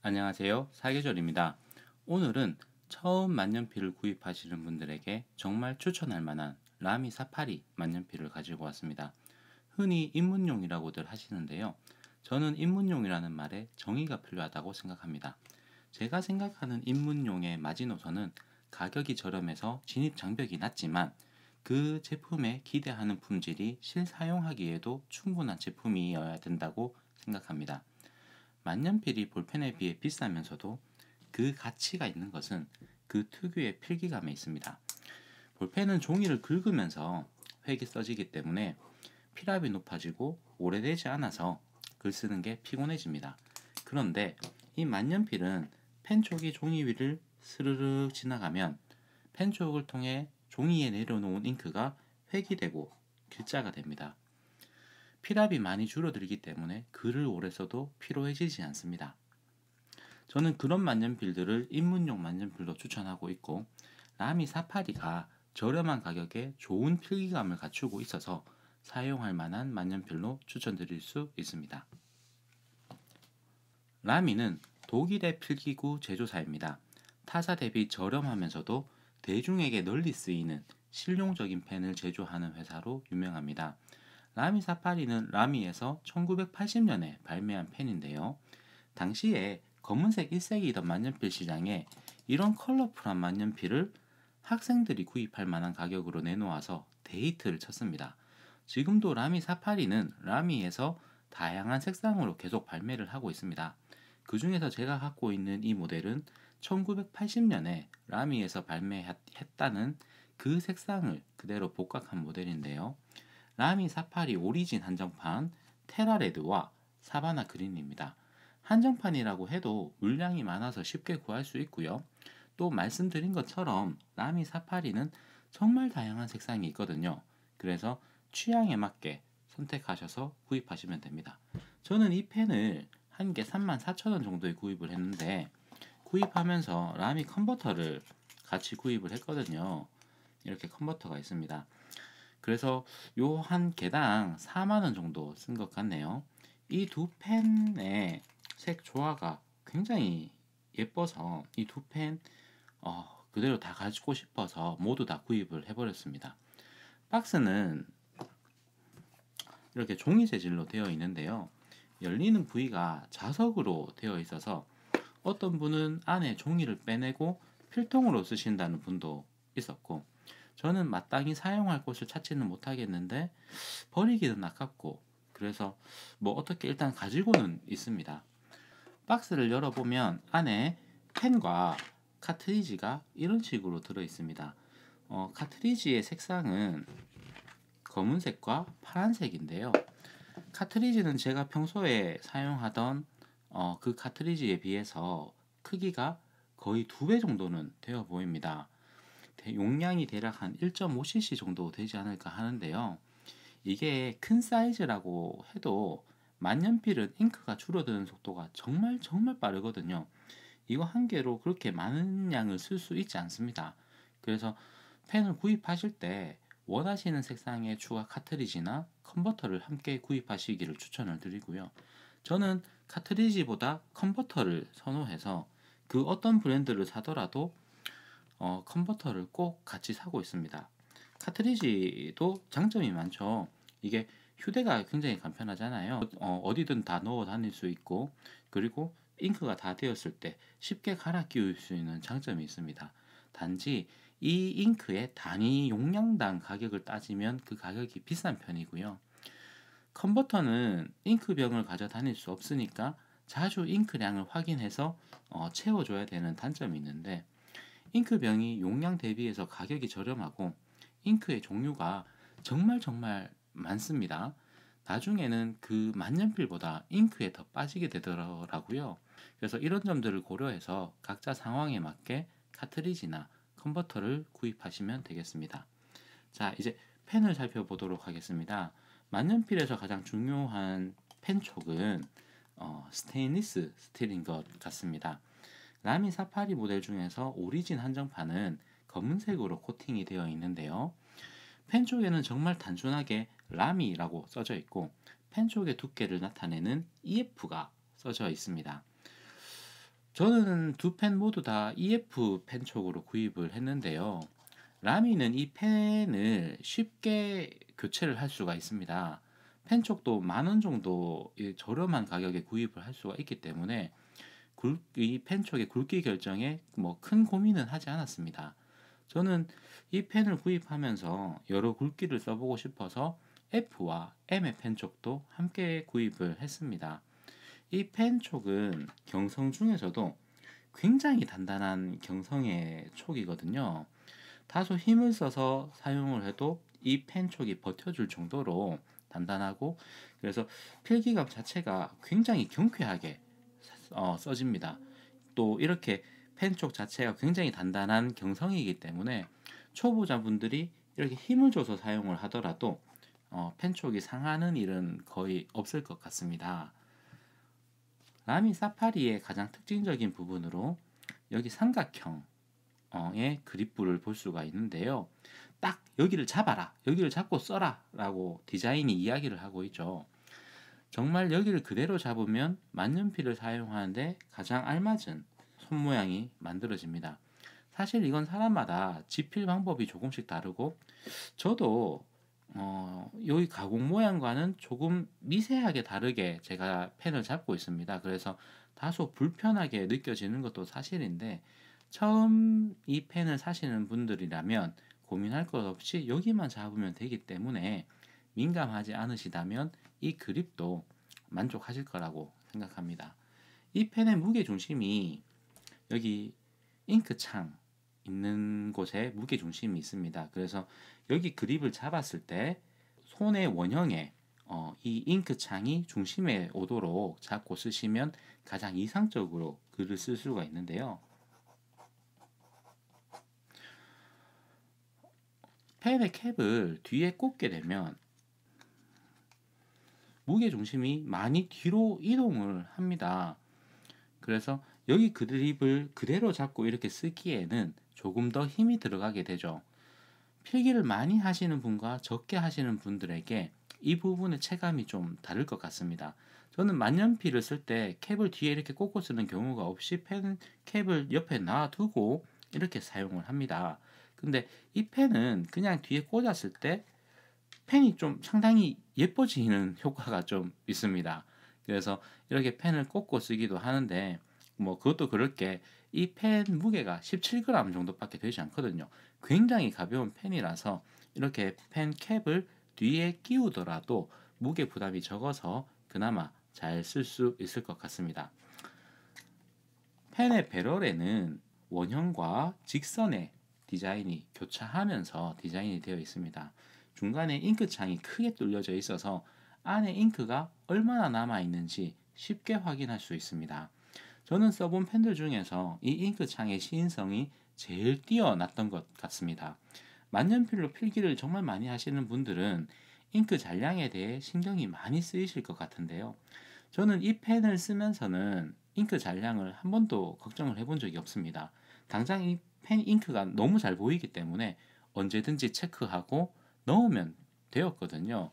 안녕하세요. 사계절입니다. 오늘은 처음 만년필을 구입하시는 분들에게 정말 추천할 만한 라미 사파리 만년필을 가지고 왔습니다. 흔히 입문용이라고들 하시는데요. 저는 입문용이라는 말에 정의가 필요하다고 생각합니다. 제가 생각하는 입문용의 마지노선은 가격이 저렴해서 진입 장벽이 낮지만 그 제품에 기대하는 품질이 실사용하기에도 충분한 제품이어야 된다고 생각합니다. 만년필이 볼펜에 비해 비싸면서도 그 가치가 있는 것은 그 특유의 필기감에 있습니다. 볼펜은 종이를 긁으면서 획이 써지기 때문에 필압이 높아지고 오래되지 않아서 글 쓰는 게 피곤해집니다. 그런데 이 만년필은 펜촉이 종이 위를 스르륵 지나가면 펜촉을 통해 종이에 내려놓은 잉크가 획이 되고 글자가 됩니다. 필압이 많이 줄어들기 때문에 글을 오래 써도 피로해지지 않습니다. 저는 그런 만년필들을 입문용 만년필로 추천하고 있고 라미 사파리가 저렴한 가격에 좋은 필기감을 갖추고 있어서 사용할 만한 만년필로 추천드릴 수 있습니다. 라미는 독일의 필기구 제조사입니다. 타사 대비 저렴하면서도 대중에게 널리 쓰이는 실용적인 펜을 제조하는 회사로 유명합니다. 라미 사파리는 라미에서 1980년에 발매한 펜인데요. 당시에 검은색 일색이던 만년필 시장에 이런 컬러풀한 만년필을 학생들이 구입할 만한 가격으로 내놓아서 데이트를 쳤습니다. 지금도 라미 사파리는 라미에서 다양한 색상으로 계속 발매를 하고 있습니다. 그 중에서 제가 갖고 있는 이 모델은 1980년에 라미에서 발매했다는 그 색상을 그대로 복각한 모델인데요. 라미 사파리 오리진 한정판 테라레드와 사바나 그린입니다. 한정판이라고 해도 물량이 많아서 쉽게 구할 수 있고요. 또 말씀드린 것처럼 라미 사파리는 정말 다양한 색상이 있거든요. 그래서 취향에 맞게 선택하셔서 구입하시면 됩니다. 저는 이 펜을 한 개 34,000원 정도에 구입을 했는데 구입하면서 라미 컨버터를 같이 구입을 했거든요. 이렇게 컨버터가 있습니다. 그래서 요 한 개당 4만 원 정도 쓴 것 같네요. 이 두 펜의 색 조화가 굉장히 예뻐서 이 두 펜 그대로 다 가지고 싶어서 모두 다 구입을 해버렸습니다. 박스는 이렇게 종이 재질로 되어 있는데요. 열리는 부위가 자석으로 되어 있어서 어떤 분은 안에 종이를 빼내고 필통으로 쓰신다는 분도 있었고 저는 마땅히 사용할 곳을 찾지는 못하겠는데 버리기는 아깝고 그래서 뭐 어떻게 일단 가지고는 있습니다. 박스를 열어보면 안에 펜과 카트리지가 이런 식으로 들어 있습니다. 카트리지의 색상은 검은색과 파란색인데요. 카트리지는 제가 평소에 사용하던 그 카트리지에 비해서 크기가 거의 2배 정도는 되어 보입니다. 용량이 대략 한 1.5cc 정도 되지 않을까 하는데요. 이게 큰 사이즈라고 해도 만년필은 잉크가 줄어드는 속도가 정말 정말 빠르거든요. 이거 한 개로 그렇게 많은 양을 쓸 수 있지 않습니다. 그래서 펜을 구입하실 때 원하시는 색상의 추가 카트리지나 컨버터를 함께 구입하시기를 추천을 드리고요. 저는 카트리지보다 컨버터를 선호해서 그 어떤 브랜드를 사더라도 컨버터를 꼭 같이 사고 있습니다. 카트리지도 장점이 많죠. 이게 휴대가 굉장히 간편하잖아요. 어디든 다 넣어 다닐 수 있고 그리고 잉크가 다 되었을 때 쉽게 갈아 끼울 수 있는 장점이 있습니다. 단지 이 잉크의 단위 용량당 가격을 따지면 그 가격이 비싼 편이고요. 컨버터는 잉크병을 가져 다닐 수 없으니까 자주 잉크량을 확인해서 채워줘야 되는 단점이 있는데 잉크병이 용량 대비해서 가격이 저렴하고 잉크의 종류가 정말 정말 많습니다. 나중에는 그 만년필보다 잉크에 더 빠지게 되더라고요. 그래서 이런 점들을 고려해서 각자 상황에 맞게 카트리지나 컨버터를 구입하시면 되겠습니다. 자, 이제 펜을 살펴보도록 하겠습니다. 만년필에서 가장 중요한 펜촉은 스테인리스 스틸인 것 같습니다. 라미 사파리 모델 중에서 오리진 한정판은 검은색으로 코팅이 되어 있는데요. 펜 쪽에는 정말 단순하게 라미라고 써져 있고 펜 쪽의 두께를 나타내는 EF가 써져 있습니다. 저는 두 펜 모두 다 EF 펜촉으로 구입을 했는데요. 라미는 이 펜을 쉽게 교체를 할 수가 있습니다. 펜촉도 10,000원 정도 저렴한 가격에 구입을 할 수가 있기 때문에 이 펜촉의 굵기 결정에 뭐 큰 고민은 하지 않았습니다. 저는 이 펜을 구입하면서 여러 굵기를 써보고 싶어서 F와 M의 펜촉도 함께 구입을 했습니다. 이 펜촉은 경성 중에서도 굉장히 단단한 경성의 촉이거든요. 다소 힘을 써서 사용을 해도 이 펜촉이 버텨줄 정도로 단단하고, 그래서 필기감 자체가 굉장히 경쾌하게 써집니다. 또 이렇게 펜촉 자체가 굉장히 단단한 경성이기 때문에 초보자분들이 이렇게 힘을 줘서 사용을 하더라도 펜촉이 상하는 일은 거의 없을 것 같습니다. 라미 사파리의 가장 특징적인 부분으로 여기 삼각형의 그립부를 볼 수가 있는데요. 딱 여기를 잡아라, 여기를 잡고 써라 라고 디자인이 이야기를 하고 있죠. 정말 여기를 그대로 잡으면 만년필을 사용하는데 가장 알맞은 손 모양이 만들어집니다. 사실 이건 사람마다 집필 방법이 조금씩 다르고, 저도 여기 가공 모양과는 조금 미세하게 다르게 제가 펜을 잡고 있습니다. 그래서 다소 불편하게 느껴지는 것도 사실인데, 처음 이 펜을 사시는 분들이라면 고민할 것 없이 여기만 잡으면 되기 때문에 민감하지 않으시다면 이 그립도 만족하실 거라고 생각합니다. 이 펜의 무게 중심이 여기 잉크창 있는 곳에 무게 중심이 있습니다. 그래서 여기 그립을 잡았을 때 손의 원형에 이 잉크창이 중심에 오도록 잡고 쓰시면 가장 이상적으로 글을 쓸 수가 있는데요. 펜의 캡을 뒤에 꽂게 되면 무게 중심이 많이 뒤로 이동을 합니다. 그래서 여기 그립을 그대로 잡고 이렇게 쓰기에는 조금 더 힘이 들어가게 되죠. 필기를 많이 하시는 분과 적게 하시는 분들에게 이 부분의 체감이 좀 다를 것 같습니다. 저는 만년필을 쓸 때 캡을 뒤에 이렇게 꽂고 쓰는 경우가 없이 펜 캡을 옆에 놔두고 이렇게 사용을 합니다. 근데 이 펜은 그냥 뒤에 꽂았을 때 펜이 좀 상당히 예뻐지는 효과가 좀 있습니다. 그래서 이렇게 펜을 꽂고 쓰기도 하는데, 뭐 그것도 그럴 게 이 펜 무게가 17g 정도밖에 되지 않거든요. 굉장히 가벼운 펜이라서 이렇게 펜 캡을 뒤에 끼우더라도 무게 부담이 적어서 그나마 잘 쓸 수 있을 것 같습니다. 펜의 배럴에는 원형과 직선의 디자인이 교차하면서 디자인이 되어 있습니다. 중간에 잉크창이 크게 뚫려져 있어서 안에 잉크가 얼마나 남아 있는지 쉽게 확인할 수 있습니다. 저는 써본 펜들 중에서 이 잉크창의 시인성이 제일 뛰어났던 것 같습니다. 만년필로 필기를 정말 많이 하시는 분들은 잉크 잔량에 대해 신경이 많이 쓰이실 것 같은데요. 저는 이 펜을 쓰면서는 잉크 잔량을 한 번도 걱정을 해본 적이 없습니다. 당장 이 펜 잉크가 너무 잘 보이기 때문에 언제든지 체크하고 넣으면 되었거든요.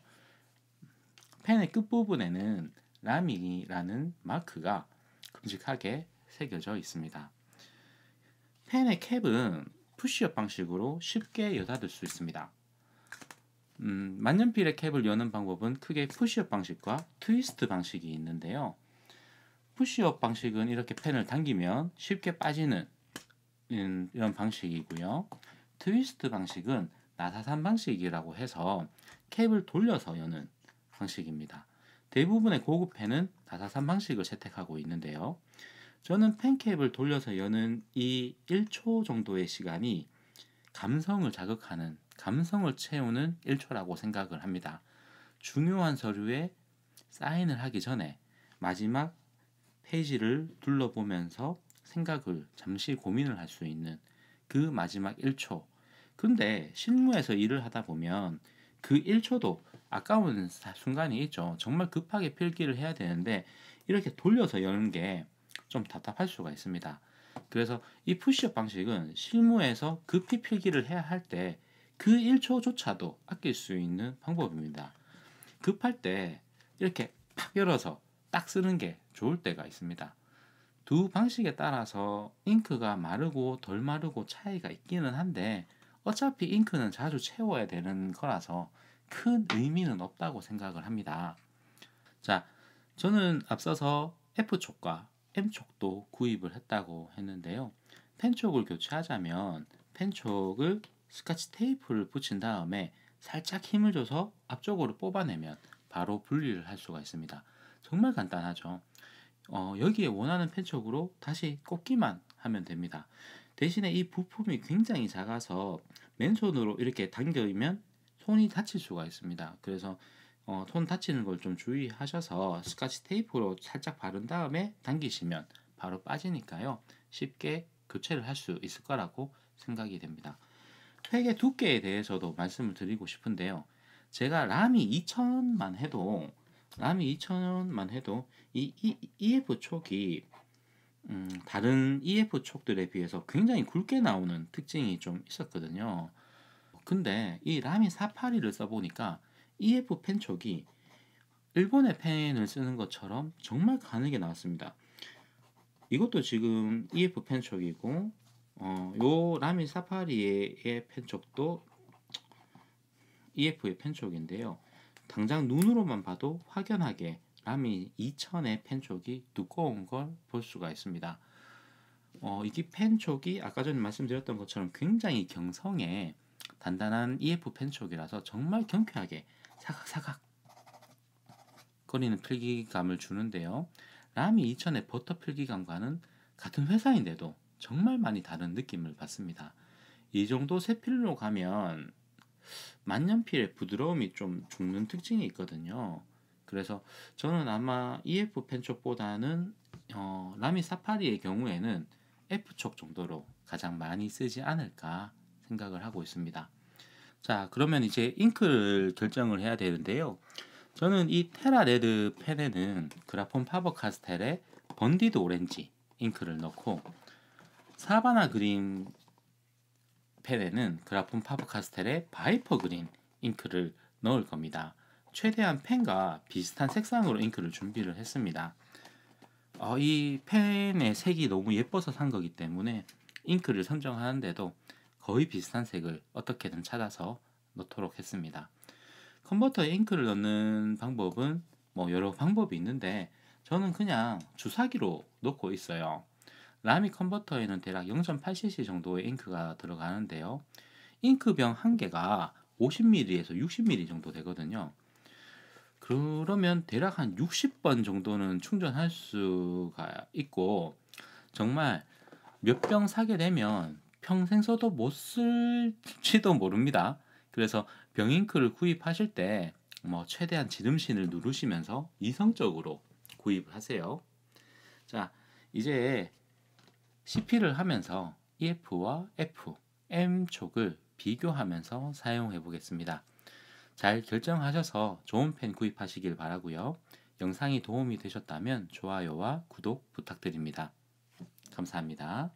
펜의 끝부분에는 라미라는 마크가 큼직하게 새겨져 있습니다. 펜의 캡은 푸시업 방식으로 쉽게 여닫을 수 있습니다. 만년필의 캡을 여는 방법은 크게 푸시업 방식과 트위스트 방식이 있는데요. 푸시업 방식은 이렇게 펜을 당기면 쉽게 빠지는 이런 방식이고요. 트위스트 방식은 나사산 방식이라고 해서 캡을 돌려서 여는 방식입니다. 대부분의 고급 펜은 나사산 방식을 채택하고 있는데요. 저는 펜캡을 돌려서 여는 이 1초 정도의 시간이 감성을 자극하는, 감성을 채우는 1초라고 생각을 합니다. 중요한 서류에 사인을 하기 전에 마지막 페이지를 둘러보면서 생각을 잠시 고민을 할 수 있는 그 마지막 1초. 근데 실무에서 일을 하다 보면 그 1초도 아까운 순간이 있죠. 정말 급하게 필기를 해야 되는데 이렇게 돌려서 여는 게 좀 답답할 수가 있습니다. 그래서 이 푸시업 방식은 실무에서 급히 필기를 해야 할 때 그 1초조차도 아낄 수 있는 방법입니다. 급할 때 이렇게 팍 열어서 딱 쓰는 게 좋을 때가 있습니다. 두 방식에 따라서 잉크가 마르고 덜 마르고 차이가 있기는 한데 어차피 잉크는 자주 채워야 되는 거라서 큰 의미는 없다고 생각을 합니다. 자, 저는 앞서서 F촉과 M촉도 구입을 했다고 했는데요. 펜촉을 교체하자면 펜촉을 스카치 테이프를 붙인 다음에 살짝 힘을 줘서 앞쪽으로 뽑아내면 바로 분리를 할 수가 있습니다. 정말 간단하죠. 여기에 원하는 펜촉으로 다시 꽂기만 하면 됩니다. 대신에 이 부품이 굉장히 작아서 맨손으로 이렇게 당기면 손이 다칠 수가 있습니다. 그래서 손 다치는 걸 좀 주의하셔서 스카치 테이프로 살짝 바른 다음에 당기시면 바로 빠지니까요. 쉽게 교체를 할 수 있을 거라고 생각이 됩니다. 팩의 두께에 대해서도 말씀을 드리고 싶은데요. 제가 람이 2000만 해도 이 EF 촉이 다른 EF 촉들에 비해서 굉장히 굵게 나오는 특징이 좀 있었거든요. 근데 이 라미 482를 써보니까 EF 펜 촉이 일본의 펜을 쓰는 것처럼 정말 가늘게 나왔습니다. 이것도 지금 EF 펜 촉이고 요 라미 482의 펜 촉도 EF의 펜 촉인데요. 당장 눈으로만 봐도 확연하게 라미 2000의 펜촉이 두꺼운 걸 볼 수가 있습니다. 이게 펜촉이 아까 전에 말씀드렸던 것처럼 굉장히 경성에 단단한 EF 펜촉이라서 정말 경쾌하게 사각사각 거리는 필기감을 주는데요. 라미 2000의 버터 필기감과는 같은 회사인데도 정말 많이 다른 느낌을 받습니다. 이 정도 세필로 가면 만년필의 부드러움이 좀 죽는 특징이 있거든요. 그래서 저는 아마 EF 펜촉보다는 라미 사파리의 경우에는 F촉 정도로 가장 많이 쓰지 않을까 생각을 하고 있습니다. 자, 그러면 이제 잉크를 결정을 해야 되는데요. 저는 이 테라 레드 펜에는 그라폰 파버 카스텔의 번디드 오렌지 잉크를 넣고 사바나 그린 펜에는 그라폰 파버 카스텔의 바이퍼 그린 잉크를 넣을 겁니다. 최대한 펜과 비슷한 색상으로 잉크를 준비를 했습니다. 이 펜의 색이 너무 예뻐서 산 거기 때문에 잉크를 선정하는데도 거의 비슷한 색을 어떻게든 찾아서 넣도록 했습니다. 컨버터에 잉크를 넣는 방법은 여러 방법이 있는데 저는 그냥 주사기로 넣고 있어요. 라미 컨버터에는 대략 0.8cc 정도의 잉크가 들어가는데요. 잉크병 한 개가 50ml에서 60ml 정도 되거든요. 그러면 대략 한 60번 정도는 충전할 수가 있고 정말 몇 병 사게 되면 평생 써도 못 쓸지도 모릅니다. 그래서 병잉크를 구입하실 때 최대한 지름신을 누르시면서 이성적으로 구입을 하세요. 자, 이제 CP를 하면서 EF와 F, M촉을 비교하면서 사용해 보겠습니다. 잘 결정하셔서 좋은 펜 구입하시길 바라고요. 영상이 도움이 되셨다면 좋아요와 구독 부탁드립니다. 감사합니다.